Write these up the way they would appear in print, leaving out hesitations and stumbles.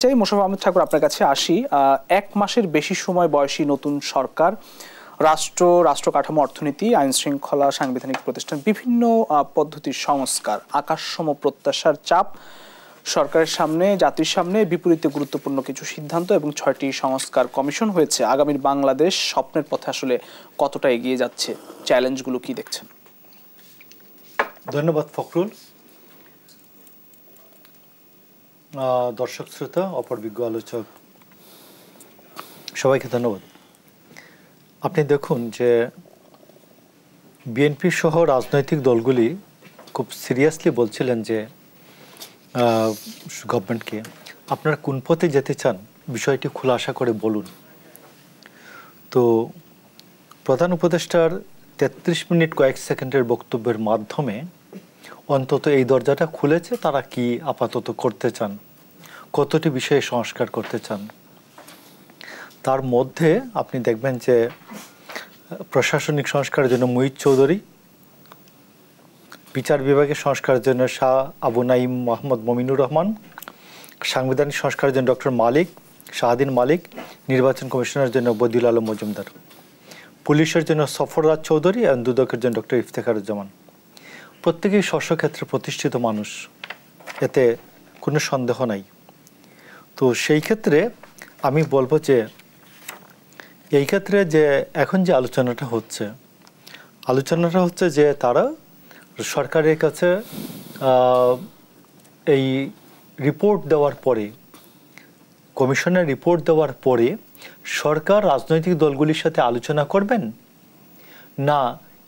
চাই। মোশাররফ আহমেদ ঠাকুর, আপনার কাছে আসি। 1 মাসের বেশি সময় বয়সী নতুন সরকার, রাষ্ট্র কাঠামো, অর্থনীতি, আইন শৃঙ্খলা, সাংবিধানিক প্রতিষ্ঠান, বিভিন্ন পদ্ধতির সংস্কার, আকাশসম প্রত্যাশার চাপ সরকারের সামনে, জাতির সামনে, বিপরীতে গুরুত্বপূর্ণ কিছু সিদ্ধান্ত এবং 6টি সংস্কার কমিশন হয়েছে। আগামীর বাংলাদেশ স্বপ্নের পথে আসলে কতটা এগিয়ে যাচ্ছে? চ্যালেঞ্জগুলো কি দেখছেন? ধন্যবাদ ফখরুল। দর্শক শ্রোতা, অপরবিজ্ঞ আলোচক সবাইকে ধন্যবাদ। আপনি দেখুন যে বিএনপি সহ রাজনৈতিক দলগুলি খুব সিরিয়াসলি বলছিলেন যে গভর্নমেন্টকে, আপনারা কোন পথে যেতে চান বিষয়টি খোলাসা করে বলুন। তো প্রধান উপদেষ্টার 33 মিনিট কয়েক সেকেন্ডের বক্তব্যের মাধ্যমে অন্তত এই দরজাটা খুলেছে তারা কি আপাতত করতে চান, কতটি বিষয়ে সংস্কার করতে চান। তার মধ্যে আপনি দেখবেন যে প্রশাসনিক সংস্কারের জন্য মুহিত চৌধুরী, বিচার বিভাগের সংস্কারের জন্য শাহ আবু নাইম মোহাম্মদ মমিনুর রহমান, সাংবিধানিক সংস্কারের জন্য ডক্টর মালিক, শাহাদিন মালিক, নির্বাচন কমিশনের জন্য বদিউল আলম মজুমদার, পুলিশের জন্য সফররাজ চৌধুরী এবং দুদকের জন্য ডক্টর ইফতেখারুজ্জামান। প্রত্যেকেই স্বস্বক্ষেত্রে প্রতিষ্ঠিত মানুষ, এতে কোনো সন্দেহ নাই। তো সেই ক্ষেত্রে আমি বলবো যে এই ক্ষেত্রে যে এখন যে আলোচনাটা হচ্ছে যে তারা সরকারের কাছে এই রিপোর্ট দেওয়ার পরে, কমিশনের রিপোর্ট দেওয়ার পরে সরকার রাজনৈতিক দলগুলির সাথে আলোচনা করবেন, না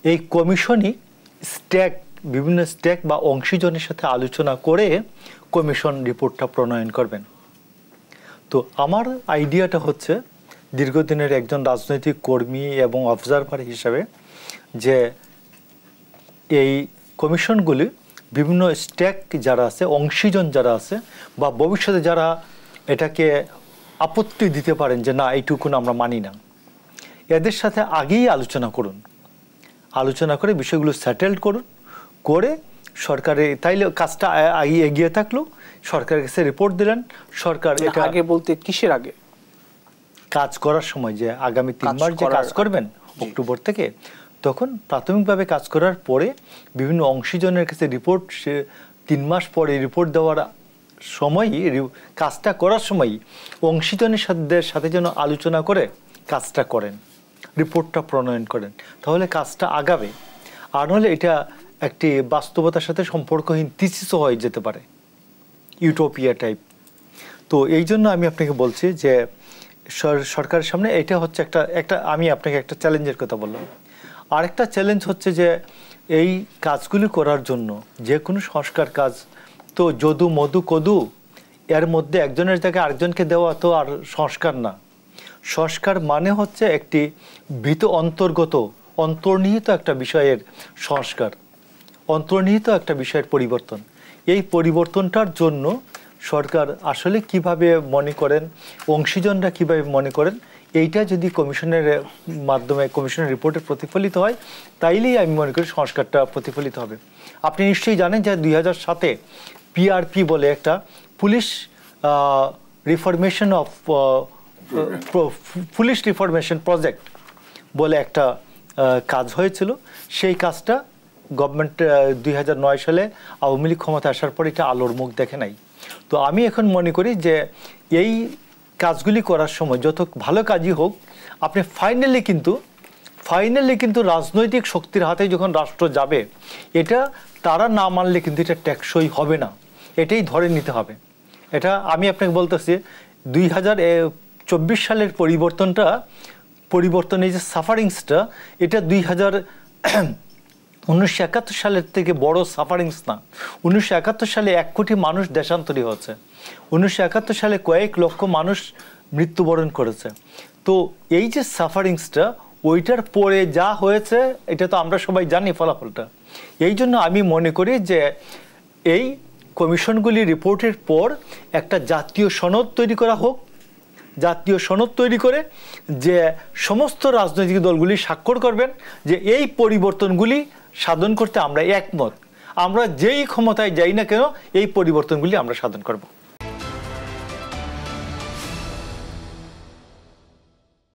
এই কমিশনই বিভিন্ন স্টেক বা অংশীজনের সাথে আলোচনা করে কমিশন রিপোর্টটা প্রণয়ন করবেন। তো আমার আইডিয়াটা হচ্ছে দীর্ঘদিনের একজন রাজনৈতিক কর্মী এবং অবজারভার হিসাবে যে এই কমিশনগুলি বিভিন্ন স্টেক যারা আছে, অংশীজন যারা আছে বা ভবিষ্যতে যারা এটাকে আপত্তি দিতে পারেন যে না এইটুকুন আমরা মানি না, এদের সাথে আগেই আলোচনা করুন, আলোচনা করে বিষয়গুলো সেটেলড করুন, করে সরকারে তাইলে কাজটা আগে এগিয়ে থাকলো, সরকারের কাছে রিপোর্ট দিলেন, সরকার এটা আগে বলতে কিসের আগে? কাজ করার সময় যে আগামী 3 মাস যে কাজ করবেন অক্টোবর থেকে, তখন প্রাথমিকভাবে কাজ করার পরে বিভিন্ন অংশীজনের কাছে রিপোর্ট 3 মাস পরে রিপোর্ট দেওয়ার সময়, কাজটা করার সময় অংশীজনের সাথে যেন আলোচনা করে কাজটা করেন, রিপোর্টটা প্রণয়ন করেন, তাহলে কাজটা আগাবে। আর নাহলে এটা একটি বাস্তবতার সাথে সম্পর্কহীন থিসিসও হয়ে যেতে পারে, ইউটোপিয়া টাইপ। তো এই জন্য আমি আপনাকে বলছি যে সরকারের সামনে এটা হচ্ছে একটা আমি আপনাকে একটা চ্যালেঞ্জের কথা বললাম। আরেকটা চ্যালেঞ্জ হচ্ছে যে এই কাজগুলি করার জন্য যে কোনো সংস্কার কাজ তো যদু মধু কদু, এর মধ্যে একজনের জায়গায় আরেকজনকে দেওয়া তো আর সংস্কার না। সংস্কার মানে হচ্ছে একটি অন্তর্নিহিত একটা বিষয়ের সংস্কার, অন্তর্নিহিত একটা বিষয়ের পরিবর্তন। এই পরিবর্তনটার জন্য সরকার আসলে কিভাবে মনে করেন, অংশীজনরা কিভাবে মনে করেন, এইটা যদি কমিশনের মাধ্যমে কমিশনের রিপোর্টে প্রতিফলিত হয়, তাইলেই আমি মনে করি সংস্কারটা প্রতিফলিত হবে। আপনি নিশ্চয়ই জানেন যে 2007-এ পিআরপি বলে একটা পুলিশ রিফরমেশন প্রজেক্ট বলে একটা কাজ হয়েছিল। সেই কাজটা গভর্নমেন্ট 2009 সালে আওয়ামী লীগ ক্ষমতা আসার পর এটা আলোর মুখ দেখে নাই। তো আমি এখন মনে করি যে এই কাজগুলি করার সময় যত ভালো কাজই হোক, আপনি ফাইনালি কিন্তু রাজনৈতিক শক্তির হাতে যখন রাষ্ট্র যাবে, এটা তারা না মানলে কিন্তু এটা টেকসই হবে না, এটাই ধরে নিতে হবে। এটা আমি আপনাকে বলতেছি 2024 সালের পরিবর্তনের যে সাফারিংসটা, এটা 1971 সালের থেকে বড় সাফারিংস না। 1971 সালে 1 কোটি মানুষ দেশান্তরী হয়েছে, 1971 সালে কয়েক লক্ষ মানুষ মৃত্যুবরণ করেছে। তো এই যে সাফারিংসটা, ওইটার পরে যা হয়েছে এটা তো আমরা সবাই জানি ফলাফলটা। এই জন্য আমি মনে করি যে এই কমিশনগুলি রিপোর্টের পর একটা জাতীয় সনদ তৈরি করা হোক, জাতীয় সনদ তৈরি করে যে সমস্ত রাজনৈতিক দলগুলি স্বাক্ষর করবেন যে এই পরিবর্তনগুলি সাধন করতে আমরা একমত, আমরা যেই ক্ষমতায় যাই না কেন এই পরিবর্তনগুলি আমরা সাধন করব।